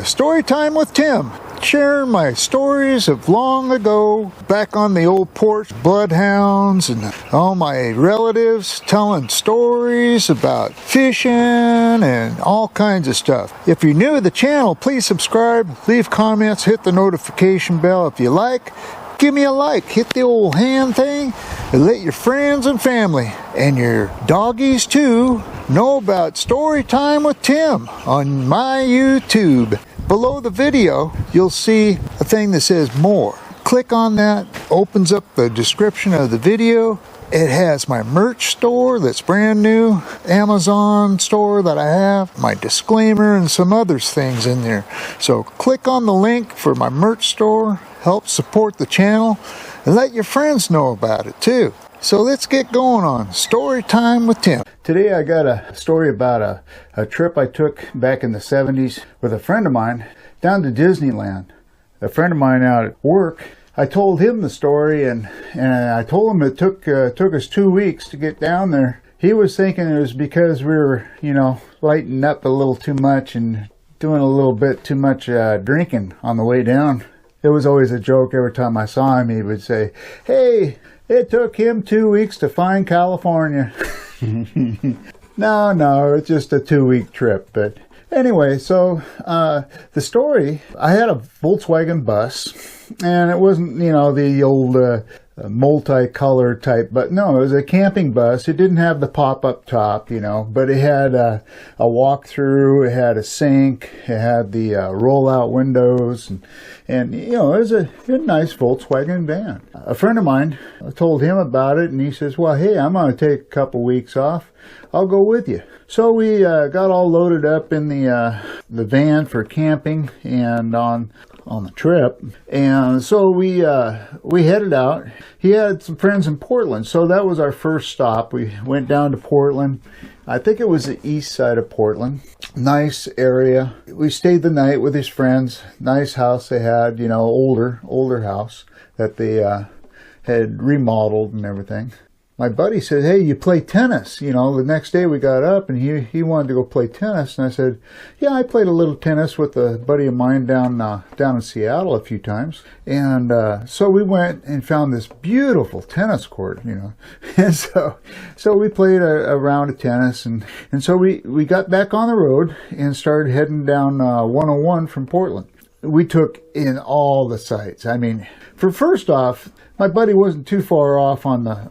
Storytime with Tim, sharing my stories of long ago, back on the old porch, bloodhounds and all my relatives telling stories about fishing and all kinds of stuff. If you're new to the channel, please subscribe, leave comments, hit the notification bell if you like. Give me a like, hit the old hand thing, and let your friends and family, and your doggies too, know about Storytime with Tim on my YouTube. Below the video, you'll see a thing that says more. Click on that, opens up the description of the video. It has my merch store that's brand new, Amazon store that I have, my disclaimer and some other things in there. So click on the link for my merch store, help support the channel, and let your friends know about it too. So let's get going on Story Time with Tim. Today I got a story about a trip I took back in the 70s with a friend of mine down to Disneyland. A friend of mine out at work, I told him the story and I told him it took us 2 weeks to get down there. He was thinking it was because we were, lighting up a little too much and doing a little bit too much drinking on the way down. It was always a joke. Every time I saw him, he would say, "Hey, it took him 2 weeks to find California." No, it's just a 2-week trip. But anyway, so the story, I had a Volkswagen bus, and it wasn't, the old multicolored type, but no, it was a camping bus. It didn't have the pop-up top, but it had a walk-through, it had a sink, it had the roll-out windows, and it was a nice Volkswagen van. A friend of mine, I told him about it, and he says, "Well, hey, I'm going to take a couple weeks off. I'll go with you." So we got all loaded up in the van for camping and on the trip, and so we headed out. He had some friends in Portland, so that was our first stop. We went down to Portland. I think it was the east side of Portland. Nice area. We stayed the night with his friends. Nice house they had, older house that they had remodeled and everything. My buddy said, "Hey, you play tennis?" The next day we got up and he wanted to go play tennis. And I said, "Yeah, I played a little tennis with a buddy of mine down in Seattle a few times." And so we went and found this beautiful tennis court, And so we played a round of tennis. And so we got back on the road and started heading down 101 from Portland. We took in all the sights. I mean, first off, my buddy wasn't too far off on the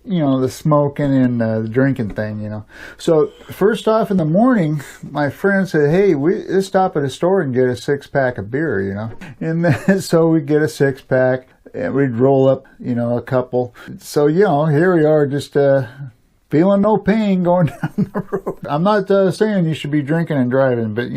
the smoking and the drinking thing, So first off in the morning, my friend said, "Hey, let's stop at a store and get a 6-pack of beer, And then, so we get a 6-pack and we'd roll up, a couple. So, here we are just feeling no pain going down the road. I'm not saying you should be drinking and driving, but,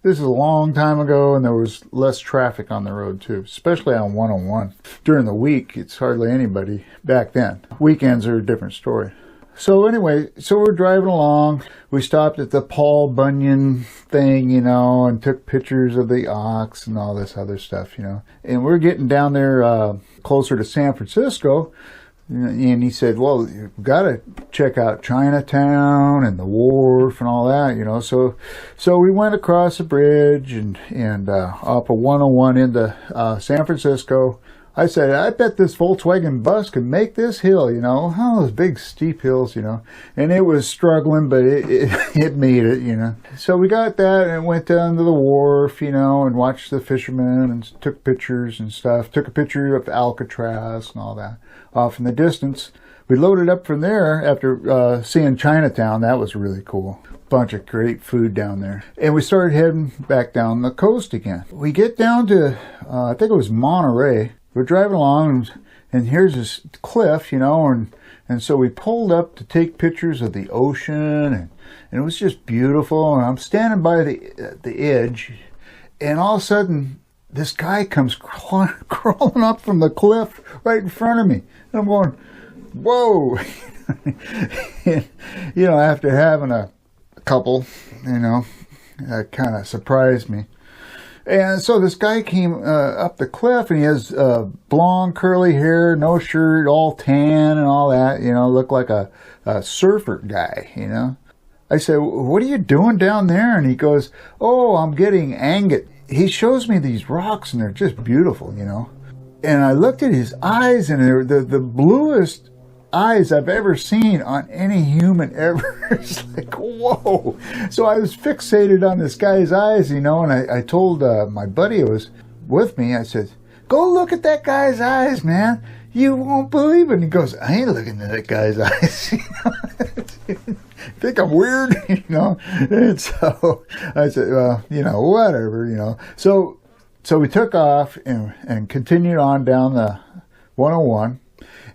this is a long time ago, and there was less traffic on the road, too, especially on 101. During the week, it's hardly anybody back then. Weekends are a different story. So anyway, we're driving along. We stopped at the Paul Bunyan thing, and took pictures of the ox and all this other stuff, And we're getting down there closer to San Francisco. And he said, "Well, you've got to check out Chinatown and the wharf and all that, So we went across the bridge and up a 101 into San Francisco. I said, "I bet this Volkswagen bus could make this hill, those big steep hills, And it was struggling, but it made it, So we got that and went down to the wharf, and watched the fishermen and took pictures and stuff. Took a picture of Alcatraz and all that off in the distance. We loaded up from there after seeing Chinatown. That was really cool. Bunch of great food down there. And we started heading back down the coast again. We get down to, I think it was Monterey. We're driving along, and here's this cliff, and so we pulled up to take pictures of the ocean, and it was just beautiful. And I'm standing by the edge, and all of a sudden, this guy comes crawling up from the cliff right in front of me. And I'm going, "Whoa!" After having a couple, that kind of surprised me. And so this guy came up the cliff, and he has blonde curly hair, no shirt, all tan and all that, looked like a surfer guy, I said, what are you doing down there? And he goes, oh, I'm getting agate. He shows me these rocks, and they're just beautiful, you know. And I looked at his eyes, and they're the bluest eyes I've ever seen on any human ever. It's like, whoa. So I was fixated on this guy's eyes, you know, and I told my buddy who was with me, I said, go look at that guy's eyes, man. You won't believe it. And he goes, I ain't looking at that guy's eyes. You think I'm weird, you know? And so I said, well, you know, whatever, you know. So we took off and continued on down the 101,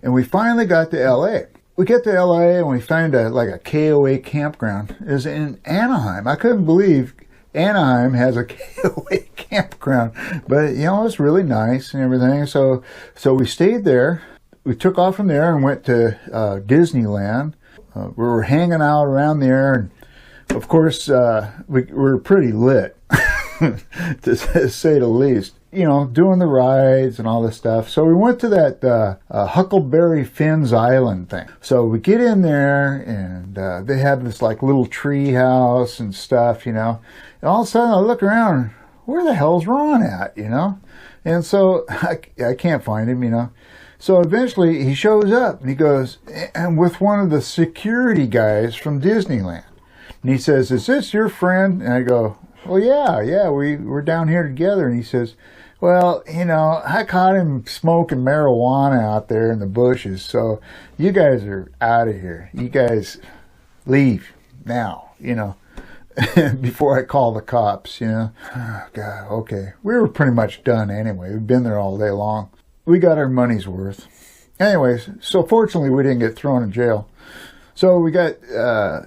and we finally got to L.A. We get to L.A. and we find a KOA campground. It was in Anaheim. I couldn't believe Anaheim has a KOA campground, but you know, it was really nice and everything. So we stayed there. We took off from there and went to Disneyland. We were hanging out around there, and of course, we were pretty lit, to say the least. You know, doing the rides and all this stuff. So we went to that Huckleberry Finn's Island thing. So we get in there, and they have this like little tree house and stuff, you know. And all of a sudden I look around, where the hell's Ron at, you know? And so I can't find him, you know. So eventually he shows up, and he goes, and with one of the security guys from Disneyland. And he says, is this your friend? And I go, well, yeah, we're down here together. And he says, well, you know, I caught him smoking marijuana out there in the bushes, so you guys are out of here. You guys leave now, you know, before I call the cops, you know. Oh, God, okay. We were pretty much done anyway. We've been there all day long. We got our money's worth. Anyways, so fortunately we didn't get thrown in jail. So we got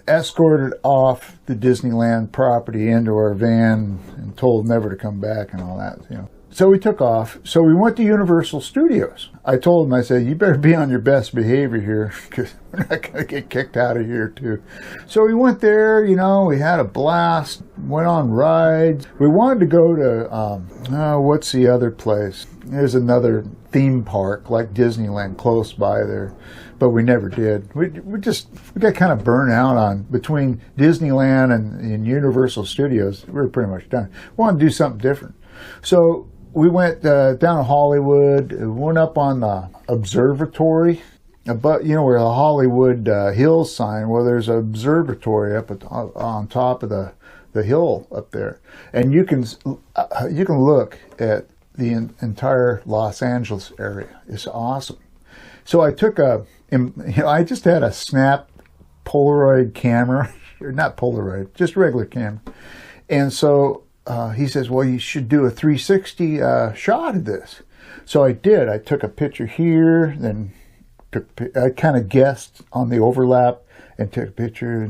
escorted off the Disneyland property into our van and told never to come back and all that, you know. So we took off. So we went to Universal Studios. I told him, I said, you better be on your best behavior here, because we're not going to get kicked out of here too. So we went there, you know, we had a blast, went on rides. We wanted to go to, what's the other place? There's another theme park like Disneyland close by there, but we never did. We got kind of burnt out on between Disneyland and Universal Studios. We were pretty much done. We wanted to do something different. So we went down to Hollywood, went up on the observatory, but you know where the Hollywood Hills sign. Well, there's an observatory up on top of the hill up there, and you can look at the entire Los Angeles area. It's awesome. So I took I just had a snap Polaroid camera, or not Polaroid, just regular camera, and so. He says, well, you should do a 360 shot of this. So I did. I took a picture here, then I kind of guessed on the overlap and took a picture.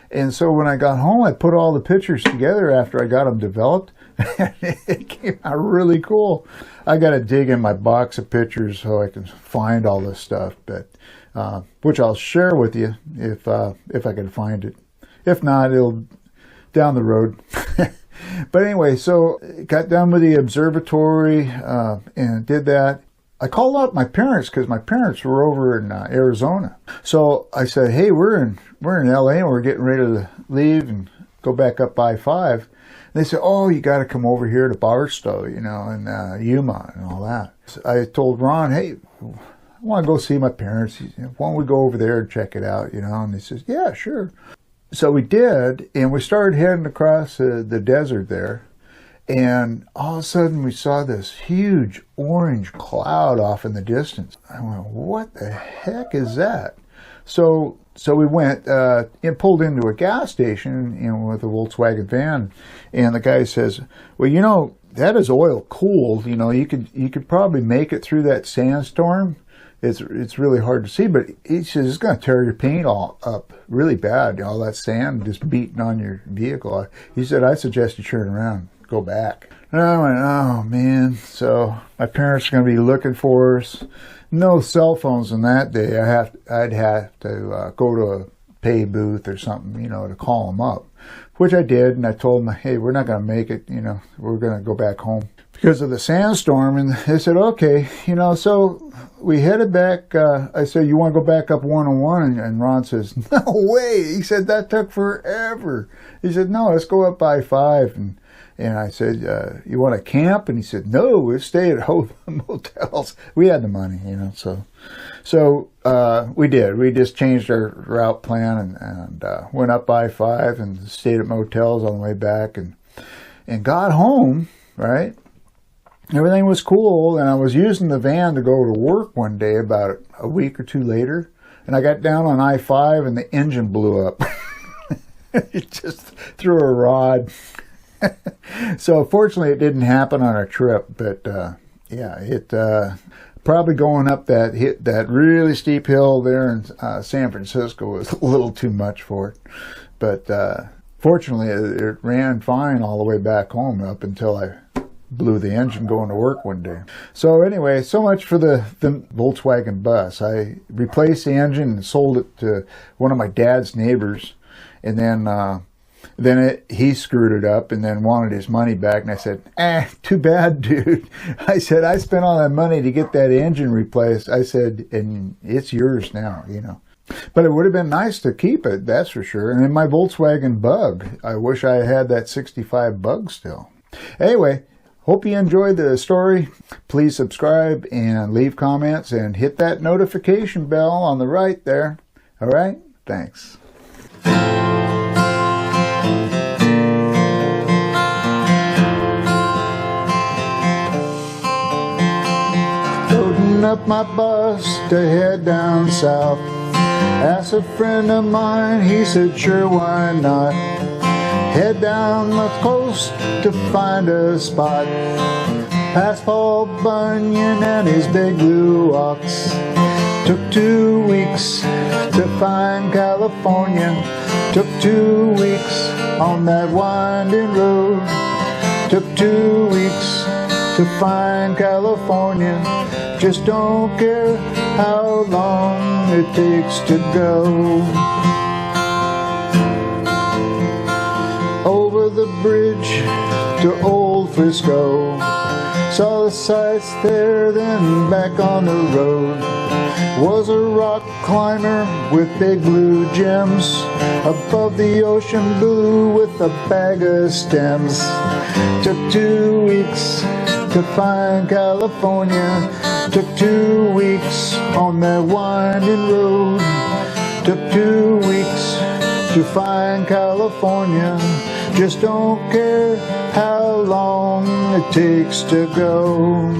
And so when I got home, I put all the pictures together after I got them developed. It came out really cool. I got to dig in my box of pictures so I can find all this stuff, but which I'll share with you if I can find it. If not, it'll down the road. But anyway, so got done with the observatory and did that. I called up my parents because my parents were over in Arizona. So I said, hey, we're in LA and we're getting ready to leave and go back up I-5. And they said, oh, you got to come over here to Barstow, you know, and Yuma and all that. So I told Ron, hey, I want to go see my parents. Why don't we go over there and check it out, you know? And he says, yeah, sure. So we did, and we started heading across the desert there, and all of a sudden we saw this huge orange cloud off in the distance. I went, what the heck is that? So we went and pulled into a gas station, you know, with a Volkswagen van, and the guy says, well, you know, that is oil cooled. You know, you could probably make it through that sandstorm. It's really hard to see, but he says it's going to tear your paint all up really bad. All that sand just beating on your vehicle. He said, I suggest you turn around, go back. And I went, oh man. So my parents are going to be looking for us. No cell phones in that day. I'd have to go to a pay booth or something, you know, to call them up, which I did. And I told them, hey, we're not going to make it. You know, we're going to go back home because of the sandstorm. And they said, okay, you know, so we headed back. I said, you want to go back up 101? And Ron says, no way. He said, that took forever. He said, no, let's go up I-5. And I said, you want to camp? And he said, no, we'll stay at motels. We had the money, you know, so we did. We just changed our route plan and went up I-5 and stayed at motels on the way back and got home, right? Everything was cool, and I was using the van to go to work one day about a week or two later, and I got down on I-5 and the engine blew up. It just threw a rod. So fortunately it didn't happen on our trip, but yeah, it probably going up that really steep hill there in San Francisco was a little too much for it. But fortunately it ran fine all the way back home up until I blew the engine going to work one day. So anyway, so much for the Volkswagen bus. I replaced the engine and sold it to one of my dad's neighbors, and then he screwed it up and then wanted his money back. And I said, too bad, dude. I said, I spent all that money to get that engine replaced. I said, and it's yours now, you know. But it would have been nice to keep it, that's for sure. And then my Volkswagen Bug. I wish I had that 65 Bug still. Anyway, hope you enjoyed the story. Please subscribe and leave comments and hit that notification bell on the right there. All right? Thanks. Loading up my bus to head down south. Asked a friend of mine, he said sure, why not? Head down the coast to find a spot. Past Paul Bunyan and his big blue ox. Took 2 weeks to find California. Took 2 weeks on that winding road. Took 2 weeks to find California. Just don't care how long it takes to go. Over the bridge to Old Frisco. Saw the sights there, then back on the road. Was a rock climber with big blue gems. Above the ocean blue with a bag of stems. Took 2 weeks to find California. Took 2 weeks on that winding road. Took 2 weeks to find California. Just don't care how long it takes to go.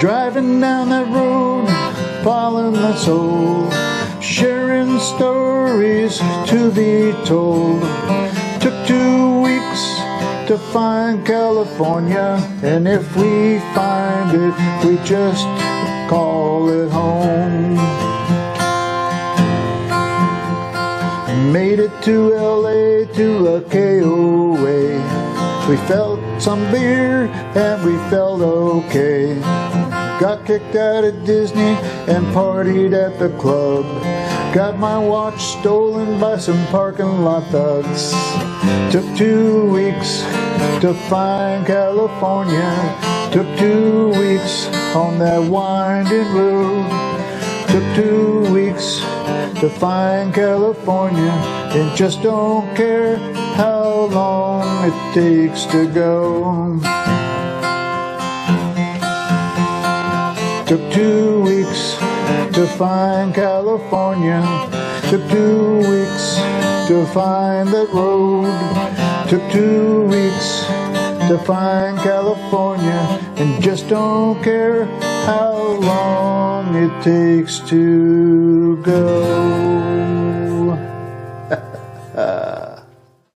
Driving down that road, following the soul, sharing stories to be told. Took 2 weeks to find California, and if we find it, we just call it home. Made it to LA to a KOA. We felt some beer and we felt okay. Got kicked out of Disney and partied at the club. Got my watch stolen by some parking lot thugs. Took 2 weeks to find California. Took 2 weeks on that winding road. Took 2 weeks to find California, and just don't care how long it takes to go. Took 2 weeks to find California. Took 2 weeks to find that road. Took 2 weeks to find California, and just don't care how long it takes to go.